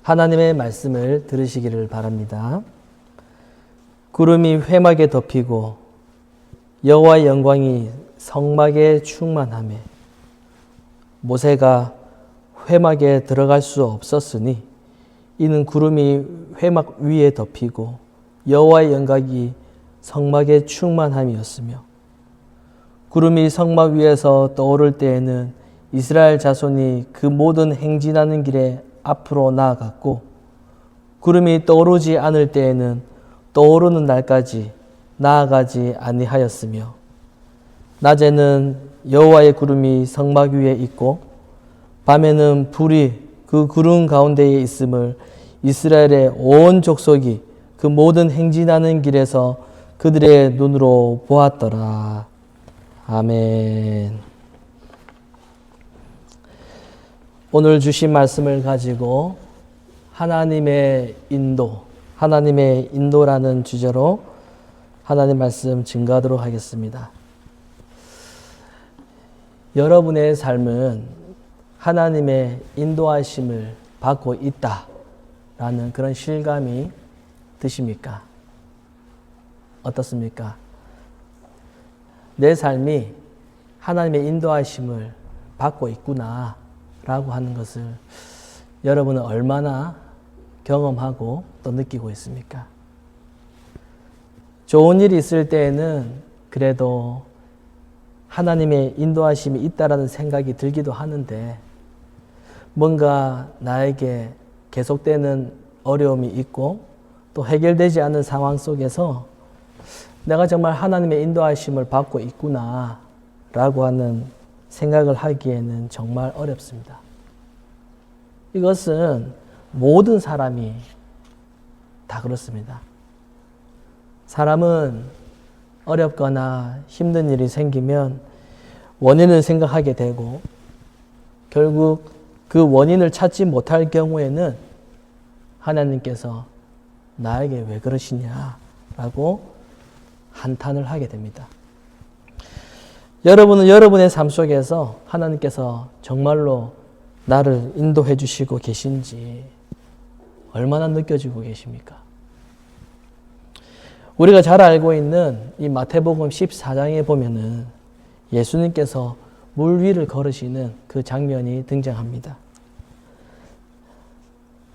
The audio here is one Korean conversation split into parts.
하나님의 말씀을 들으시기를 바랍니다. 구름이 회막에 덮이고 여호와의 영광이 성막에 충만하매 모세가 회막에 들어갈 수 없었으니 이는 구름이 회막 위에 덮이고 여호와의 영광이 성막에 충만함이었으며 구름이 성막 위에서 떠오를 때에는 이스라엘 자손이 그 모든 행진하는 길에 앞으로 나아갔고 구름이 떠오르지 않을 때에는 떠오르는 날까지 나아가지 아니하였으며 낮에는 여호와의 구름이 성막 위에 있고 밤에는 불이 그 구름 가운데에 있음을 이스라엘의 온 족속이 그 모든 행진하는 길에서 그들의 눈으로 보았더라. 아멘. 오늘 주신 말씀을 가지고 하나님의 인도라는 주제로 하나님 말씀 증거하도록 하겠습니다. 여러분의 삶은 하나님의 인도하심을 받고 있다라는 그런 실감이 드십니까? 어떻습니까? 내 삶이 하나님의 인도하심을 받고 있구나 라고 하는 것을 여러분은 얼마나 경험하고 또 느끼고 있습니까? 좋은 일이 있을 때에는 그래도 하나님의 인도하심이 있다라는 생각이 들기도 하는데 뭔가 나에게 계속되는 어려움이 있고 또 해결되지 않는 상황 속에서 내가 정말 하나님의 인도하심을 받고 있구나 라고 하는 생각을 하기에는 정말 어렵습니다. 이것은 모든 사람이 다 그렇습니다. 사람은 어렵거나 힘든 일이 생기면 원인을 생각하게 되고 결국 그 원인을 찾지 못할 경우에는 하나님께서 나에게 왜 그러시냐라고 한탄을 하게 됩니다. 여러분은 여러분의 삶 속에서 하나님께서 정말로 나를 인도해 주시고 계신지 얼마나 느껴지고 계십니까? 우리가 잘 알고 있는 이 마태복음 14장에 보면은 예수님께서 물 위를 걸으시는 그 장면이 등장합니다.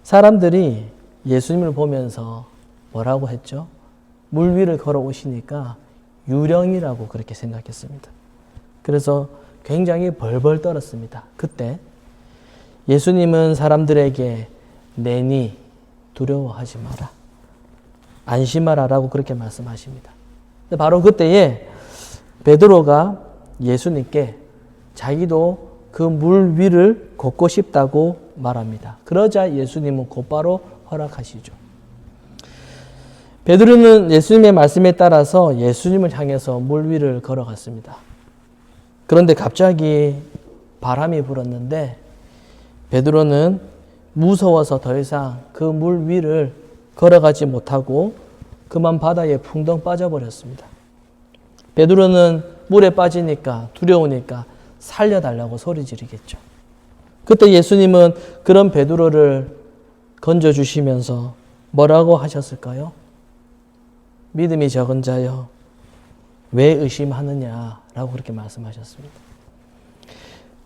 사람들이 예수님을 보면서 뭐라고 했죠? 물 위를 걸어오시니까 유령이라고 그렇게 생각했습니다. 그래서 굉장히 벌벌 떨었습니다. 그때 예수님은 사람들에게 내니 두려워하지 마라. 안심하라라고 그렇게 말씀하십니다. 바로 그때에 베드로가 예수님께 자기도 그 물 위를 걷고 싶다고 말합니다. 그러자 예수님은 곧바로 허락하시죠. 베드로는 예수님의 말씀에 따라서 예수님을 향해서 물 위를 걸어갔습니다. 그런데 갑자기 바람이 불었는데 베드로는 무서워서 더 이상 그 물 위를 걸어가지 못하고 그만 바다에 풍덩 빠져버렸습니다. 베드로는 물에 빠지니까 두려우니까 살려달라고 소리 지르겠죠. 그때 예수님은 그런 베드로를 건져주시면서 뭐라고 하셨을까요? 믿음이 적은 자여 왜 의심하느냐라고 그렇게 말씀하셨습니다.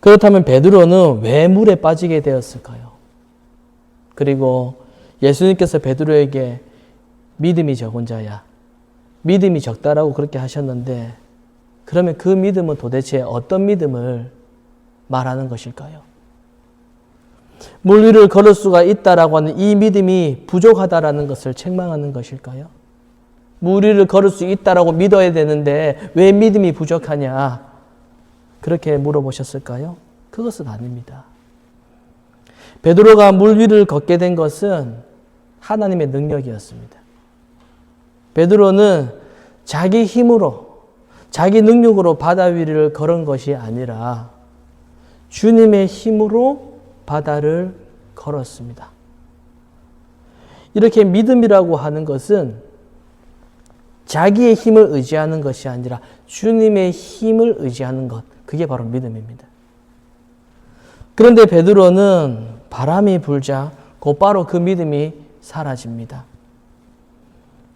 그렇다면 베드로는 왜 물에 빠지게 되었을까요? 그리고 예수님께서 베드로에게 믿음이 적은 자야, 믿음이 적다라고 그렇게 하셨는데 그러면 그 믿음은 도대체 어떤 믿음을 말하는 것일까요? 물 위를 걸을 수가 있다라고 하는 이 믿음이 부족하다라는 것을 책망하는 것일까요? 물 위를 걸을 수 있다라고 믿어야 되는데 왜 믿음이 부족하냐? 그렇게 물어보셨을까요? 그것은 아닙니다. 베드로가 물 위를 걷게 된 것은 하나님의 능력이었습니다. 베드로는 자기 힘으로, 자기 능력으로 바다 위를 걸은 것이 아니라 주님의 힘으로 바다를 걸었습니다. 이렇게 믿음이라고 하는 것은 자기의 힘을 의지하는 것이 아니라 주님의 힘을 의지하는 것, 그게 바로 믿음입니다. 그런데 베드로는 바람이 불자 곧바로 그 믿음이 사라집니다.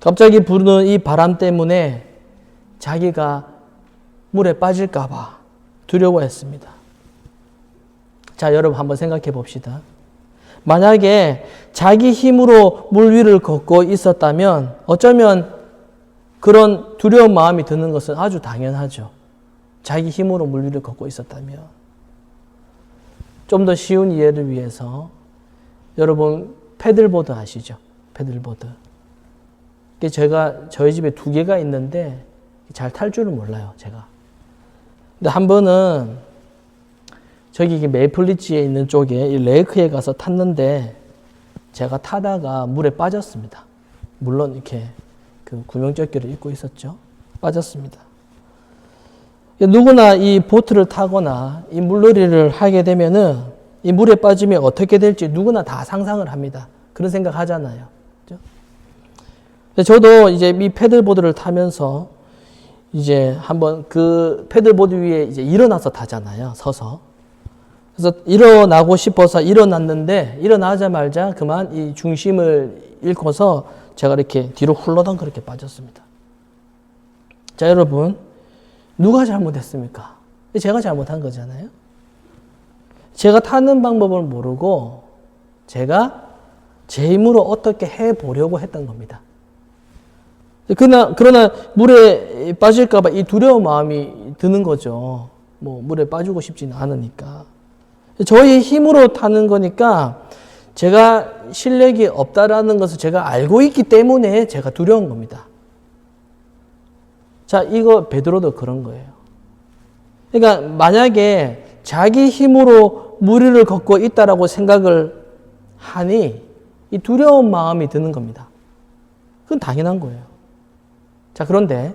갑자기 부는 이 바람 때문에 자기가 물에 빠질까 봐 두려워했습니다. 자, 여러분 한번 생각해 봅시다. 만약에 자기 힘으로 물 위를 걷고 있었다면 어쩌면 그런 두려운 마음이 드는 것은 아주 당연하죠. 자기 힘으로 물 위를 걷고 있었다면. 좀 더 쉬운 이해를 위해서 여러분 패들보드 아시죠? 패들보드. 제가 저희 집에 2개가 있는데 잘 탈 줄은 몰라요, 제가. 근데 한 번은 저기 메이플리치에 있는 쪽에 이 레이크에 가서 탔는데 제가 타다가 물에 빠졌습니다. 물론 이렇게 그 구명조끼를 입고 있었죠. 빠졌습니다. 누구나 이 보트를 타거나 이 물놀이를 하게 되면은 이 물에 빠지면 어떻게 될지 누구나 다 상상을 합니다. 그런 생각 하잖아요. 그렇죠? 저도 이제 이 패들보드를 타면서 이제 한번 그 패들보드 위에 이제 일어나서 타잖아요. 서서. 그래서 일어나고 싶어서 일어났는데 일어나자마자 그만 이 중심을 잃고서 제가 이렇게 뒤로 훌러덩 그렇게 빠졌습니다. 자, 여러분. 누가 잘못했습니까? 제가 잘못한 거잖아요. 제가 타는 방법을 모르고 제가 제 힘으로 어떻게 해보려고 했던 겁니다. 그러나 물에 빠질까 봐 이 두려운 마음이 드는 거죠. 뭐 물에 빠지고 싶지는 않으니까. 저희 힘으로 타는 거니까 제가 실력이 없다라는 것을 제가 알고 있기 때문에 제가 두려운 겁니다. 자, 이거 베드로도 그런 거예요. 그러니까 만약에 자기 힘으로 물 위를 걷고 있다라고 생각을 하니 이 두려운 마음이 드는 겁니다. 그건 당연한 거예요. 자, 그런데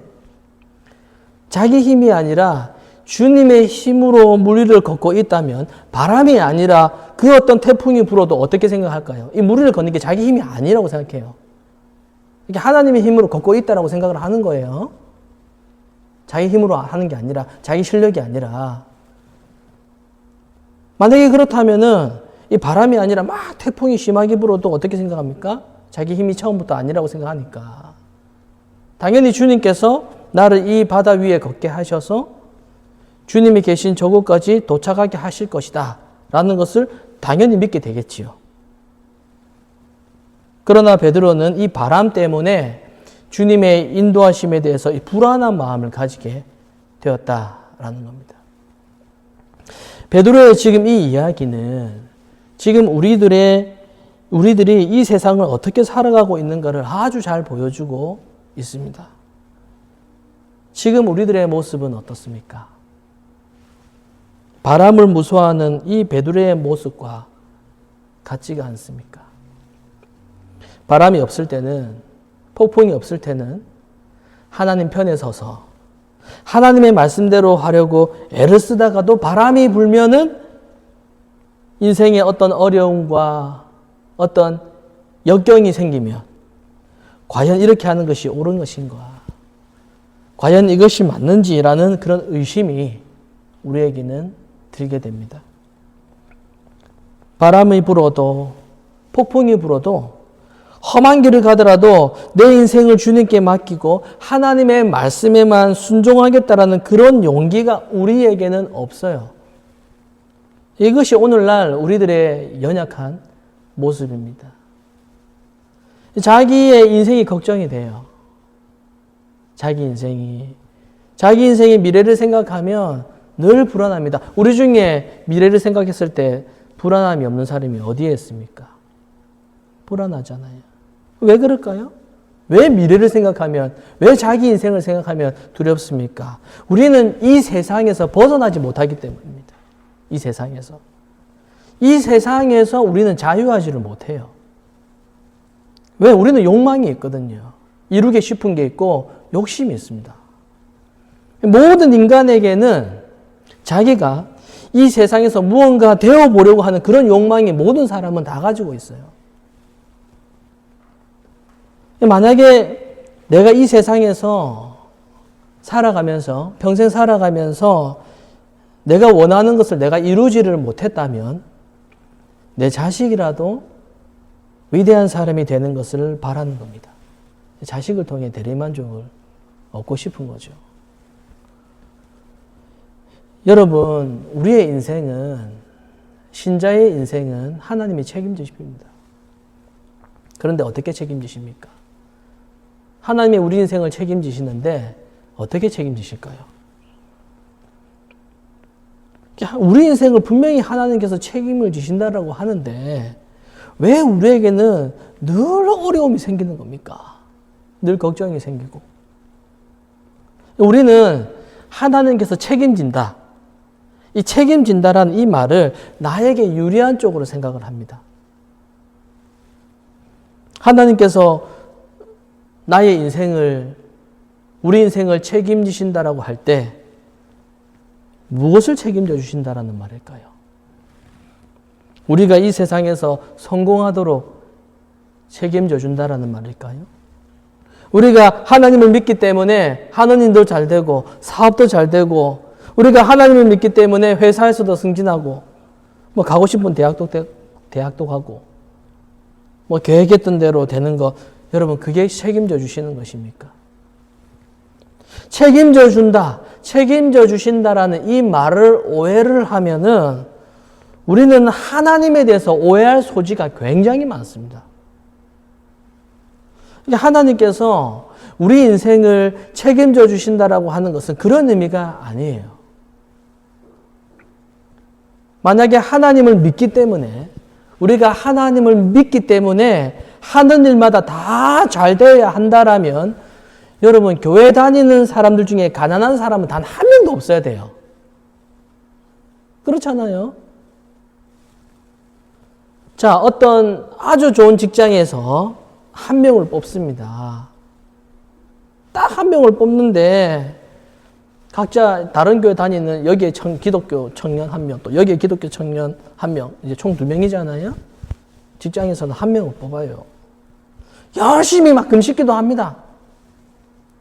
자기 힘이 아니라 주님의 힘으로 물 위를 걷고 있다면 바람이 아니라 그 어떤 태풍이 불어도 어떻게 생각할까요? 이 물 위를 걷는 게 자기 힘이 아니라고 생각해요. 이게 하나님의 힘으로 걷고 있다라고 생각을 하는 거예요. 자기 힘으로 하는 게 아니라, 자기 실력이 아니라. 만약에 그렇다면은 이 바람이 아니라 막 태풍이 심하게 불어도 어떻게 생각합니까? 자기 힘이 처음부터 아니라고 생각하니까. 당연히 주님께서 나를 이 바다 위에 걷게 하셔서 주님이 계신 저곳까지 도착하게 하실 것이다 라는 것을 당연히 믿게 되겠지요. 그러나 베드로는 이 바람 때문에 주님의 인도하심에 대해서 이 불안한 마음을 가지게 되었다라는 겁니다. 베드로의 지금 이 이야기는 지금 우리들이 이 세상을 어떻게 살아가고 있는가를 아주 잘 보여주고 있습니다. 지금 우리들의 모습은 어떻습니까? 바람을 무서워하는 이 베드로의 모습과 같지가 않습니까? 바람이 없을 때는, 폭풍이 없을 때는 하나님 편에 서서 하나님의 말씀대로 하려고 애를 쓰다가도 바람이 불면은 인생에 어떤 어려움과 어떤 역경이 생기면 과연 이렇게 하는 것이 옳은 것인가? 과연 이것이 맞는지라는 그런 의심이 우리에게는 들게 됩니다. 바람이 불어도 폭풍이 불어도 험한 길을 가더라도 내 인생을 주님께 맡기고 하나님의 말씀에만 순종하겠다라는 그런 용기가 우리에게는 없어요. 이것이 오늘날 우리들의 연약한 모습입니다. 자기의 인생이 걱정이 돼요. 자기 인생의 미래를 생각하면 늘 불안합니다. 우리 중에 미래를 생각했을 때 불안함이 없는 사람이 어디에 있습니까? 불안하잖아요. 왜 그럴까요? 왜 미래를 생각하면, 왜 자기 인생을 생각하면 두렵습니까? 우리는 이 세상에서 벗어나지 못하기 때문입니다. 이 세상에서 우리는 자유하지를 못해요. 왜? 우리는 욕망이 있거든요. 이루기 싶은 게 있고 욕심이 있습니다. 모든 인간에게는 자기가 이 세상에서 무언가 되어보려고 하는 그런 욕망이 모든 사람은 다 가지고 있어요. 만약에 내가 이 세상에서 살아가면서, 평생 살아가면서 내가 원하는 것을 내가 이루지를 못했다면 내 자식이라도 위대한 사람이 되는 것을 바라는 겁니다. 자식을 통해 대리만족을 얻고 싶은 거죠. 여러분, 우리의 인생은, 신자의 인생은 하나님이 책임지십니다. 그런데 어떻게 책임지십니까? 하나님이 우리 인생을 책임지시는데 어떻게 책임지실까요? 우리 인생을 분명히 하나님께서 책임을 지신다라고 하는데 왜 우리에게는 늘 어려움이 생기는 겁니까? 늘 걱정이 생기고. 우리는 하나님께서 책임진다. 이 책임진다라는 이 말을 나에게 유리한 쪽으로 생각을 합니다. 하나님께서 나의 인생을, 우리 인생을 책임지신다라고 할 때 무엇을 책임져 주신다라는 말일까요? 우리가 이 세상에서 성공하도록 책임져 준다라는 말일까요? 우리가 하나님을 믿기 때문에 하는 일도 잘 되고 사업도 잘 되고 우리가 하나님을 믿기 때문에 회사에서도 승진하고 뭐 가고 싶은 대학도 가고 뭐 계획했던 대로 되는 거 여러분 그게 책임져 주시는 것입니까? 책임져 준다, 책임져 주신다라는 이 말을 오해를 하면은 우리는 하나님에 대해서 오해할 소지가 굉장히 많습니다. 하나님께서 우리 인생을 책임져 주신다라고 하는 것은 그런 의미가 아니에요. 만약에 하나님을 믿기 때문에 우리가 하나님을 믿기 때문에 하는 일마다 다 잘 되어야 한다라면 여러분 교회 다니는 사람들 중에 가난한 사람은 단 한 명도 없어야 돼요. 그렇잖아요. 자, 어떤 아주 좋은 직장에서 한 명을 뽑습니다. 딱 한 명을 뽑는데 각자 다른 교회 다니는 여기에 기독교 청년 한 명, 또 여기에 기독교 청년 한 명, 이제 총 2명이잖아요. 직장에서는 한 명을 뽑아요. 열심히 막 금식기도 합니다.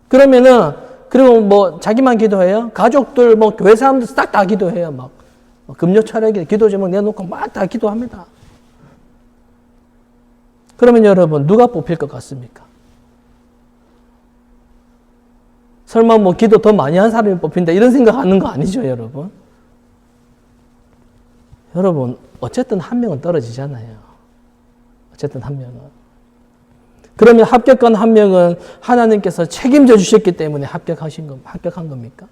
그러면은 그리고 뭐 자기만 기도해요? 가족들 뭐 교회 사람들 싹 다 기도해요. 막 금요 철학에 기도 제목 내놓고 막 다 기도합니다. 그러면 여러분 누가 뽑힐 것 같습니까? 설마 뭐 기도 더 많이 한 사람이 뽑힌다 이런 생각하는 거 아니죠, 여러분? 여러분 어쨌든 한 명은 떨어지잖아요. 어쨌든 한 명은. 그러면 합격한 한 명은 하나님께서 책임져 주셨기 때문에 합격한 겁니까?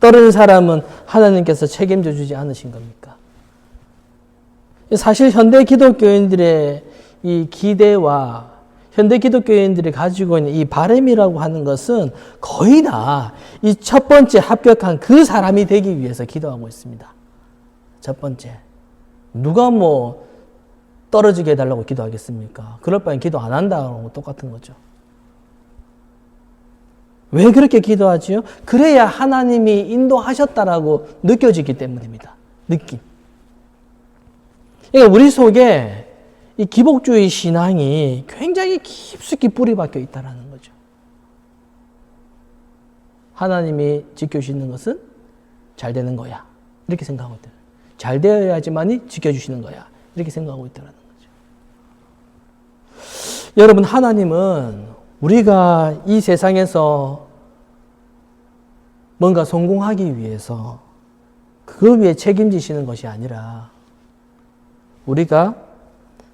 떨어진 사람은 하나님께서 책임져 주지 않으신 겁니까? 사실 현대 기독교인들의 이 기대와 현대 기독교인들이 가지고 있는 이 바람이라고 하는 것은 거의 다 이 첫 번째 합격한 그 사람이 되기 위해서 기도하고 있습니다. 첫 번째. 누가 뭐 떨어지게 해달라고 기도하겠습니까? 그럴 바엔 기도 안 한다고 똑같은 거죠. 왜 그렇게 기도하지요? 그래야 하나님이 인도하셨다라고 느껴지기 때문입니다. 느낌. 그러니까 우리 속에 이 기복주의 신앙이 굉장히 깊숙이 뿌리 박혀 있다는 거죠. 하나님이 지켜주시는 것은 잘 되는 거야. 이렇게 생각하고 있다. 잘 되어야지만이 지켜주시는 거야. 이렇게 생각하고 있다는 거죠. 여러분, 하나님은 우리가 이 세상에서 뭔가 성공하기 위해서 그 위에 책임지시는 것이 아니라 우리가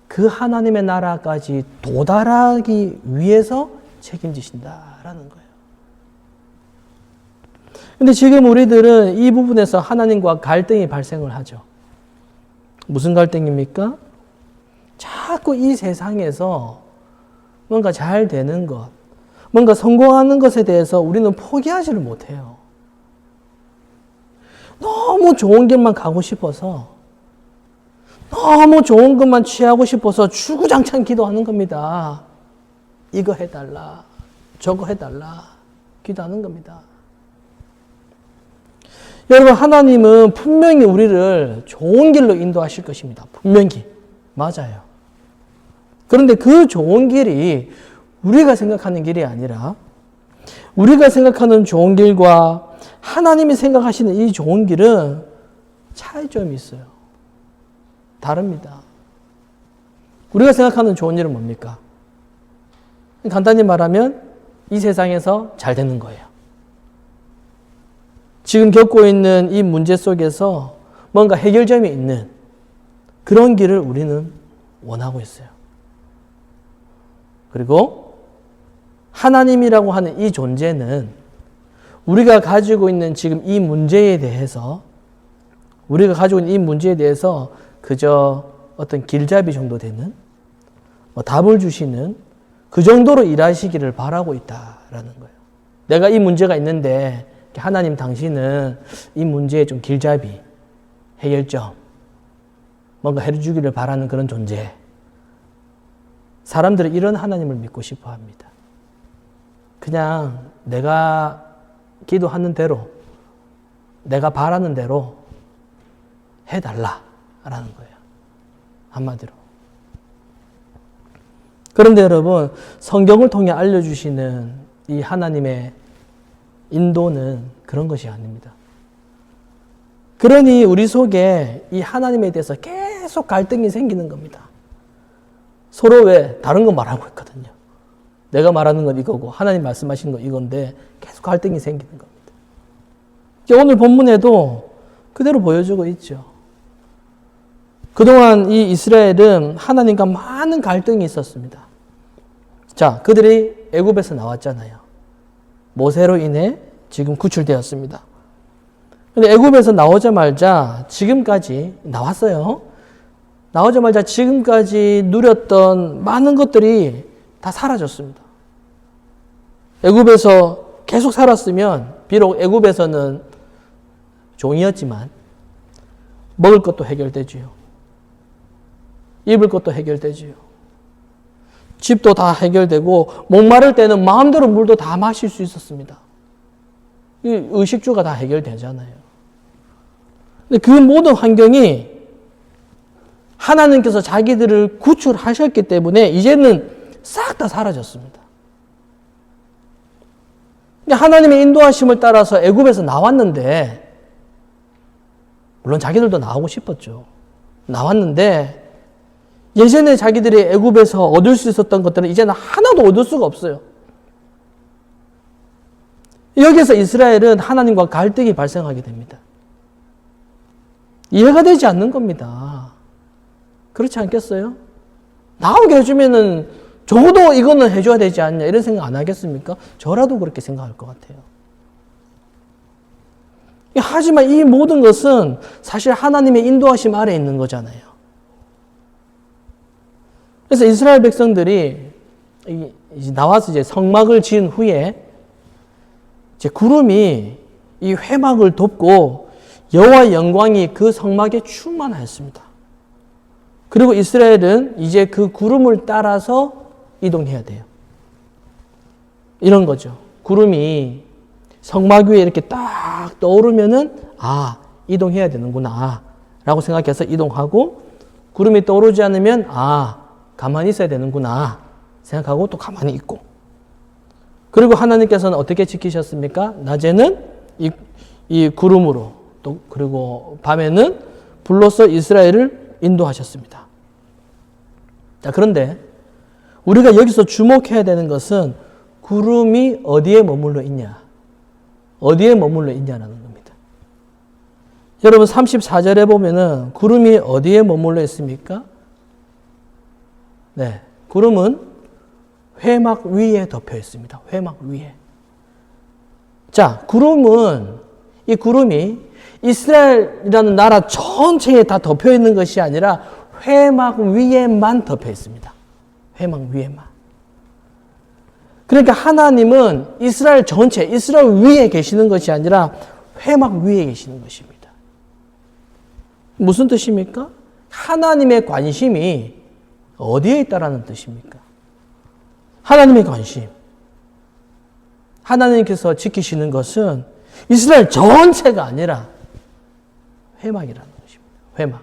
그 하나님의 나라까지 도달하기 위해서 책임지신다라는 거예요. 근데 지금 우리들은 이 부분에서 하나님과 갈등이 발생을 하죠. 무슨 갈등입니까? 자꾸 이 세상에서 뭔가 잘 되는 것, 뭔가 성공하는 것에 대해서 우리는 포기하지를 못해요. 너무 좋은 길만 가고 싶어서 너무 좋은 것만 취하고 싶어서 주구장창 기도하는 겁니다. 이거 해달라, 저거 해달라, 기도하는 겁니다. 여러분, 하나님은 분명히 우리를 좋은 길로 인도하실 것입니다. 분명히. 맞아요. 그런데 그 좋은 길이 우리가 생각하는 길이 아니라 우리가 생각하는 좋은 길과 하나님이 생각하시는 이 좋은 길은 차이점이 있어요. 다릅니다. 우리가 생각하는 좋은 일은 뭡니까? 간단히 말하면 이 세상에서 잘 되는 거예요. 지금 겪고 있는 이 문제 속에서 뭔가 해결점이 있는 그런 길을 우리는 원하고 있어요. 그리고 하나님이라고 하는 이 존재는 우리가 가지고 있는 지금 이 문제에 대해서 그저 어떤 길잡이 정도 되는 답을 주시는 그 정도로 일하시기를 바라고 있다라는 거예요. 내가 이 문제가 있는데 하나님 당신은 이 문제의 좀 길잡이, 해결점, 뭔가 해주기를 바라는 그런 존재. 사람들은 이런 하나님을 믿고 싶어 합니다. 그냥 내가 기도하는 대로, 내가 바라는 대로 해달라라는 거예요. 한마디로. 그런데 여러분, 성경을 통해 알려주시는 이 하나님의 인도는 그런 것이 아닙니다. 그러니 우리 속에 이 하나님에 대해서 계속 갈등이 생기는 겁니다. 서로 왜 다른 거 말하고 있거든요. 내가 말하는 건 이거고 하나님 말씀하시는 건 이건데 계속 갈등이 생기는 겁니다. 오늘 본문에도 그대로 보여주고 있죠. 그동안 이 이스라엘은 하나님과 많은 갈등이 있었습니다. 자, 그들이 애굽에서 나왔잖아요. 모세로 인해 지금 구출되었습니다. 근데 애굽에서 나오자마자 지금까지 나왔어요. 나오자마자 지금까지 누렸던 많은 것들이 다 사라졌습니다. 애굽에서 계속 살았으면 비록 애굽에서는 종이었지만 먹을 것도 해결되지요. 입을 것도 해결되지요. 집도 다 해결되고 목마를 때는 마음대로 물도 다 마실 수 있었습니다. 이 의식주가 다 해결되잖아요. 근데 그 모든 환경이 하나님께서 자기들을 구출하셨기 때문에 이제는 싹 다 사라졌습니다. 하나님의 인도하심을 따라서 애굽에서 나왔는데, 물론 자기들도 나오고 싶었죠. 나왔는데 예전에 자기들이 애굽에서 얻을 수 있었던 것들은 이제는 하나도 얻을 수가 없어요. 여기서 이스라엘은 하나님과 갈등이 발생하게 됩니다. 이해가 되지 않는 겁니다. 그렇지 않겠어요? 나오게 해주면은 적어도 이거는 해줘야 되지 않냐 이런 생각 안 하겠습니까? 저라도 그렇게 생각할 것 같아요. 하지만 이 모든 것은 사실 하나님의 인도하심 아래에 있는 거잖아요. 그래서 이스라엘 백성들이 이제 나와서 이제 성막을 지은 후에 이제 구름이 이 회막을 덮고 여호와의 영광이 그 성막에 충만하였습니다. 그리고 이스라엘은 이제 그 구름을 따라서 이동해야 돼요. 이런 거죠. 구름이 성막 위에 이렇게 딱 떠오르면은 이동해야 되는구나 라고 생각해서 이동하고, 구름이 떠오르지 않으면 가만히 있어야 되는구나 생각하고 또 가만히 있고, 그리고 하나님께서는 어떻게 지키셨습니까? 낮에는 이 구름으로, 또 그리고 밤에는 불로서 이스라엘을 인도하셨습니다. 자, 그런데 우리가 여기서 주목해야 되는 것은 구름이 어디에 머물러 있냐, 어디에 머물러 있냐라는 겁니다. 여러분 34절에 보면은 구름이 어디에 머물러 있습니까? 네, 구름은 회막 위에 덮여 있습니다. 회막 위에. 자, 이 구름이 이스라엘이라는 나라 전체에 다 덮여 있는 것이 아니라 회막 위에만 덮여 있습니다. 회막 위에만. 그러니까 하나님은 이스라엘 전체, 이스라엘 위에 계시는 것이 아니라 회막 위에 계시는 것입니다. 무슨 뜻입니까? 하나님의 관심이 어디에 있다라는 뜻입니까? 하나님의 관심. 하나님께서 지키시는 것은 이스라엘 전체가 아니라 회막이라는 것입니다. 회막.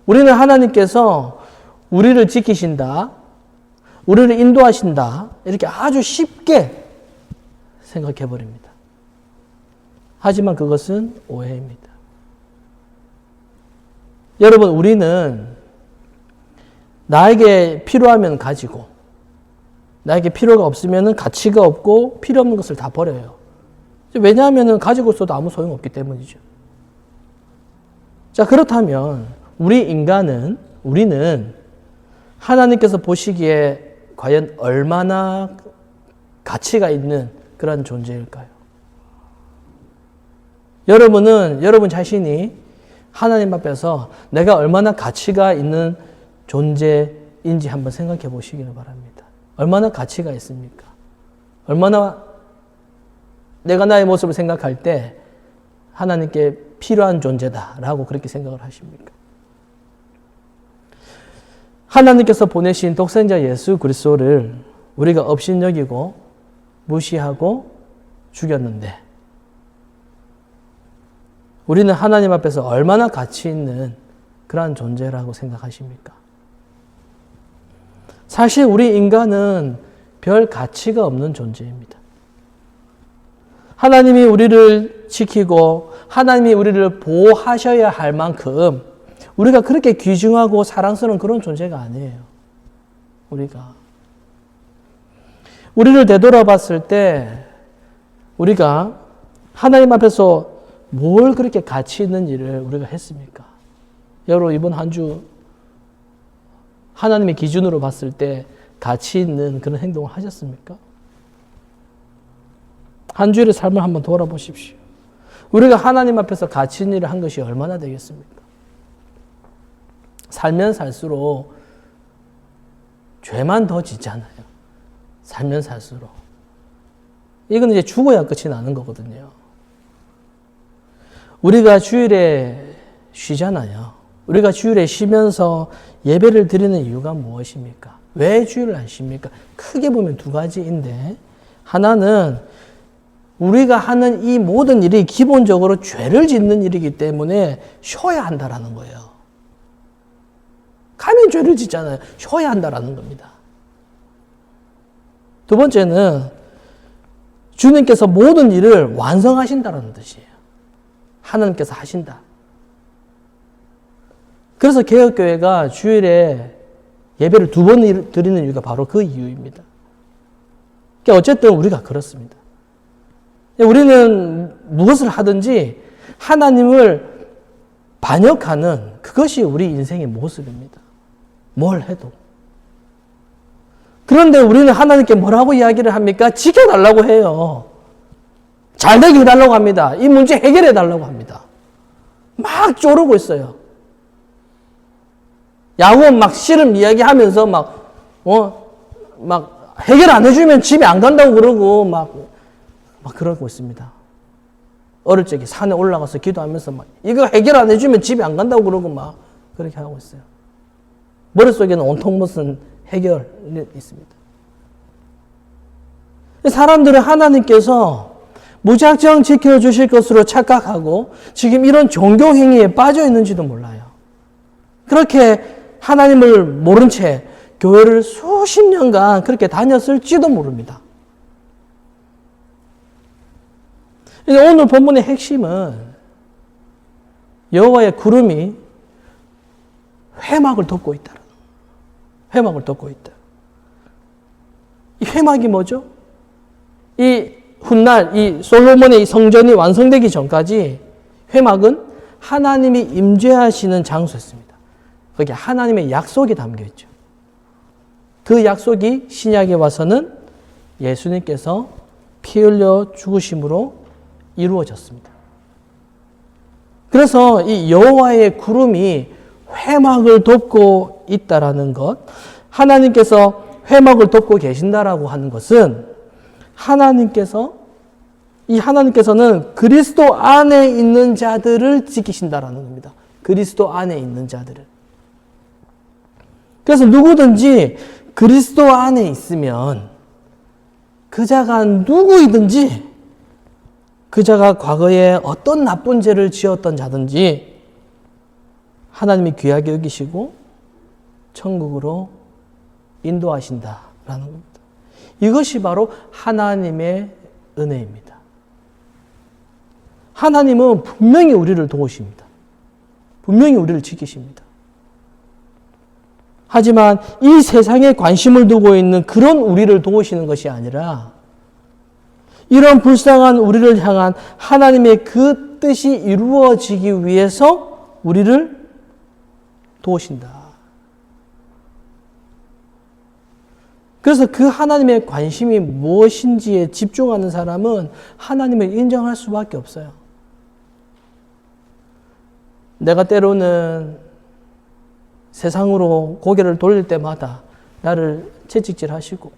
우리는 하나님께서 우리를 지키신다, 우리를 인도하신다, 이렇게 아주 쉽게 생각해 버립니다. 하지만 그것은 오해입니다. 여러분, 우리는 나에게 필요하면 가지고 나에게 필요가 없으면 가치가 없고 필요 없는 것을 다 버려요. 왜냐하면 가지고 있어도 아무 소용없기 때문이죠. 자, 그렇다면 우리는 하나님께서 보시기에 과연 얼마나 가치가 있는 그런 존재일까요? 여러분 자신이 하나님 앞에서 내가 얼마나 가치가 있는 존재인지 한번 생각해 보시기를 바랍니다. 얼마나 가치가 있습니까? 얼마나 내가 나의 모습을 생각할 때 하나님께 필요한 존재다라고 그렇게 생각을 하십니까? 하나님께서 보내신 독생자 예수 그리스도를 우리가 업신여기고 무시하고 죽였는데 우리는 하나님 앞에서 얼마나 가치 있는 그러한 존재라고 생각하십니까? 사실 우리 인간은 별 가치가 없는 존재입니다. 하나님이 우리를 지키고 하나님이 우리를 보호하셔야 할 만큼 우리가 그렇게 귀중하고 사랑스러운 그런 존재가 아니에요. 우리를 되돌아봤을 때 우리가 하나님 앞에서 뭘 그렇게 가치 있는 일을 우리가 했습니까? 여러분 이번 한 주 하나님의 기준으로 봤을 때 가치 있는 그런 행동을 하셨습니까? 한 주일의 삶을 한번 돌아보십시오. 우리가 하나님 앞에서 가치 있는 일을 한 것이 얼마나 되겠습니까? 살면 살수록 죄만 더 짓잖아요. 살면 살수록. 이건 이제 죽어야 끝이 나는 거거든요. 우리가 주일에 쉬잖아요. 우리가 주일에 쉬면서 예배를 드리는 이유가 무엇입니까? 왜 주일을 안 쉽니까? 크게 보면 두 가지인데 하나는 우리가 하는 이 모든 일이 기본적으로 죄를 짓는 일이기 때문에 쉬어야 한다라는 거예요. 가면 죄를 짓잖아요. 쉬어야 한다라는 겁니다. 두 번째는 주님께서 모든 일을 완성하신다는 뜻이에요. 하나님께서 하신다. 그래서 개혁교회가 주일에 예배를 2번 드리는 이유가 바로 그 이유입니다. 그러니까 어쨌든 우리가 그렇습니다. 우리는 무엇을 하든지 하나님을 반역하는 그것이 우리 인생의 모습입니다. 뭘 해도. 그런데 우리는 하나님께 뭐라고 이야기를 합니까? 지켜달라고 해요. 잘되게 해달라고 합니다. 이 문제 해결해달라고 합니다. 막 쪼르고 있어요. 야구원 막 씨름 이야기하면서 막 해결 안 해주면 집에 안 간다고 그러고 막 그러고 있습니다. 어릴 적에 산에 올라가서 기도하면서 막 이거 해결 안 해주면 집에 안 간다고 그러고 막 그렇게 하고 있어요. 머릿속에는 온통 무슨 해결이 있습니다. 사람들은 하나님께서 무작정 지켜주실 것으로 착각하고 지금 이런 종교행위에 빠져 있는지도 몰라요. 그렇게 하나님을 모른 채 교회를 수십 년간 그렇게 다녔을지도 모릅니다. 오늘 본문의 핵심은 여호와의 구름이 회막을 덮고 있다. 회막을 덮고 있다. 이 회막이 뭐죠? 이 훗날 이 솔로몬의 성전이 완성되기 전까지 회막은 하나님이 임재하시는 장소였습니다. 거기에 하나님의 약속이 담겨 있죠. 그 약속이 신약에 와서는 예수님께서 피 흘려 죽으심으로 이루어졌습니다. 그래서 이 여호와의 구름이 회막을 덮고 있다라는 것, 하나님께서 회막을 덮고 계신다라고 하는 것은 하나님께서는 그리스도 안에 있는 자들을 지키신다라는 겁니다. 그리스도 안에 있는 자들을. 그래서 누구든지 그리스도 안에 있으면 그 자가 누구이든지 그 자가 과거에 어떤 나쁜 죄를 지었던 자든지 하나님이 귀하게 여기시고 천국으로 인도하신다라는 겁니다. 이것이 바로 하나님의 은혜입니다. 하나님은 분명히 우리를 도우십니다. 분명히 우리를 지키십니다. 하지만 이 세상에 관심을 두고 있는 그런 우리를 도우시는 것이 아니라 이런 불쌍한 우리를 향한 하나님의 그 뜻이 이루어지기 위해서 우리를 도우신다. 그래서 그 하나님의 관심이 무엇인지에 집중하는 사람은 하나님을 인정할 수밖에 없어요. 내가 때로는 세상으로 고개를 돌릴 때마다 나를 채찍질하시고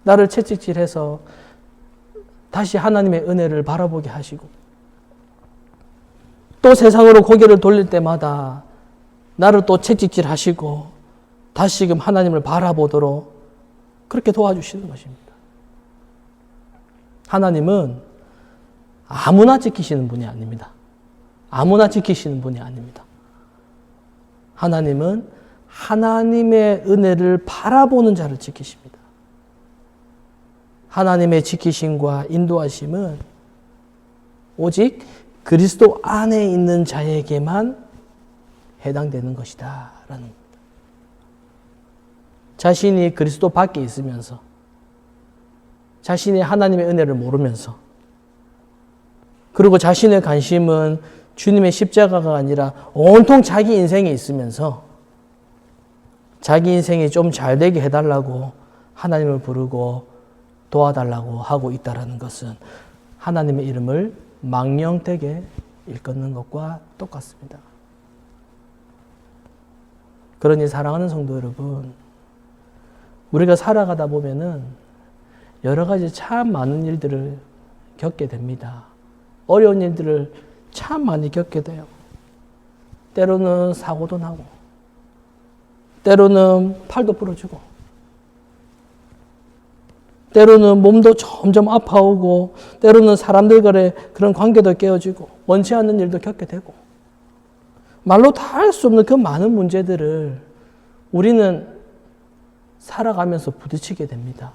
나를 채찍질해서 다시 하나님의 은혜를 바라보게 하시고 또 세상으로 고개를 돌릴 때마다 나를 또 채찍질하시고 다시금 하나님을 바라보도록 그렇게 도와주시는 것입니다. 하나님은 아무나 지키시는 분이 아닙니다. 아무나 지키시는 분이 아닙니다. 하나님은 하나님의 은혜를 바라보는 자를 지키십니다. 하나님의 지키심과 인도하심은 오직 그리스도 안에 있는 자에게만 해당되는 것이다 라는 겁니다. 자신이 그리스도 밖에 있으면서 자신이 하나님의 은혜를 모르면서 그리고 자신의 관심은 주님의 십자가가 아니라 온통 자기 인생에 있으면서 자기 인생이 좀 잘 되게 해달라고 하나님을 부르고 도와달라고 하고 있다는 것은 하나님의 이름을 망령되게 일컫는 것과 똑같습니다. 그러니 사랑하는 성도 여러분, 우리가 살아가다 보면은 여러 가지 참 많은 일들을 겪게 됩니다. 어려운 일들을 참 많이 겪게 돼요. 때로는 사고도 나고, 때로는 팔도 부러지고, 때로는 몸도 점점 아파오고, 때로는 사람들과의 그런 관계도 깨어지고, 원치 않는 일도 겪게 되고, 말로 다 할 수 없는 그 많은 문제들을 우리는 살아가면서 부딪히게 됩니다.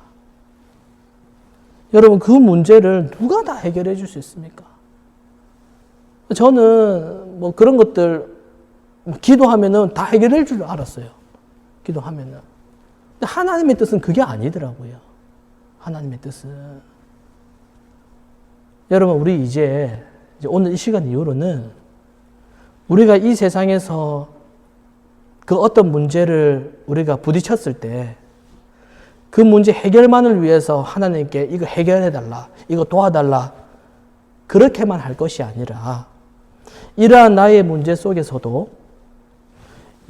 여러분, 그 문제를 누가 다 해결해 줄 수 있습니까? 저는 뭐 그런 것들 기도하면은 다 해결해 줄 줄 알았어요. 기도하면은. 근데 하나님의 뜻은 그게 아니더라고요. 하나님의 뜻은. 여러분, 우리 이제 오늘 이 시간 이후로는 우리가 이 세상에서 그 어떤 문제를 우리가 부딪혔을 때 그 문제 해결만을 위해서 하나님께 이거 해결해달라, 이거 도와달라, 그렇게만 할 것이 아니라 이러한 나의 문제 속에서도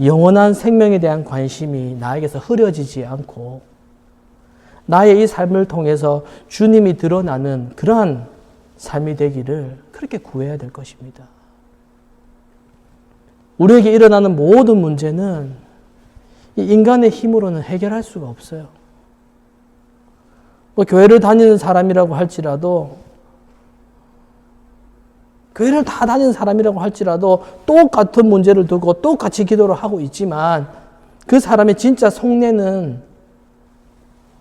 영원한 생명에 대한 관심이 나에게서 흐려지지 않고 나의 이 삶을 통해서 주님이 드러나는 그러한 삶이 되기를 그렇게 구해야 될 것입니다. 우리에게 일어나는 모든 문제는 이 인간의 힘으로는 해결할 수가 없어요. 뭐 교회를 다니는 사람이라고 할지라도, 교회를 다 다니는 사람이라고 할지라도 똑같은 문제를 두고 똑같이 기도를 하고 있지만 그 사람의 진짜 속내는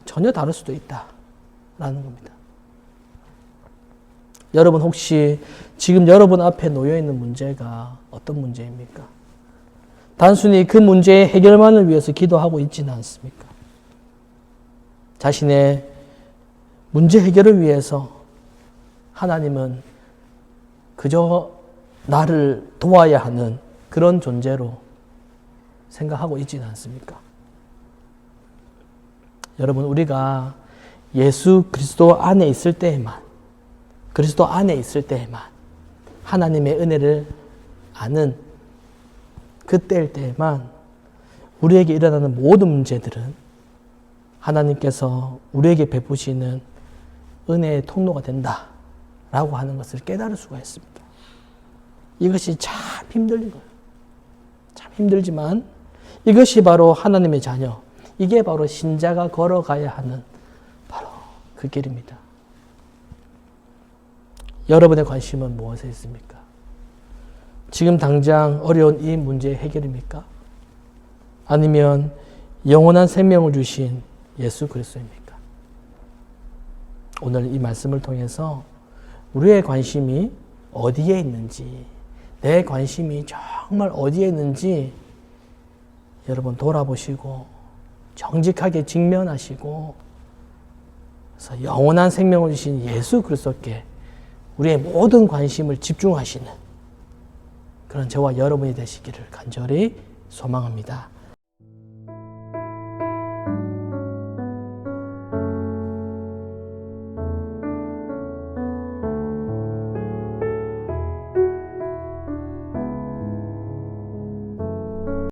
전혀 다를 수도 있다라는 겁니다. 여러분, 혹시 지금 여러분 앞에 놓여 있는 문제가 어떤 문제입니까? 단순히 그 문제의 해결만을 위해서 기도하고 있지는 않습니까? 자신의 문제 해결을 위해서 하나님은 그저 나를 도와야 하는 그런 존재로 생각하고 있지는 않습니까? 여러분, 우리가 예수 그리스도 안에 있을 때에만, 그리스도 안에 있을 때에만 하나님의 은혜를 아는 그때일 때에만 우리에게 일어나는 모든 문제들은 하나님께서 우리에게 베푸시는 은혜의 통로가 된다라고 하는 것을 깨달을 수가 있습니다. 이것이 참 힘든 거예요. 참 힘들지만 이것이 바로 하나님의 자녀, 이게 바로 신자가 걸어가야 하는 바로 그 길입니다. 여러분의 관심은 무엇에 있습니까? 지금 당장 어려운 이 문제의 해결입니까? 아니면 영원한 생명을 주신 예수 그리스도입니까? 오늘 이 말씀을 통해서 우리의 관심이 어디에 있는지, 내 관심이 정말 어디에 있는지 여러분 돌아보시고 정직하게 직면하시고 그래서 영원한 생명을 주신 예수 그리스도께 우리의 모든 관심을 집중하시는 그런 저와 여러분이 되시기를 간절히 소망합니다.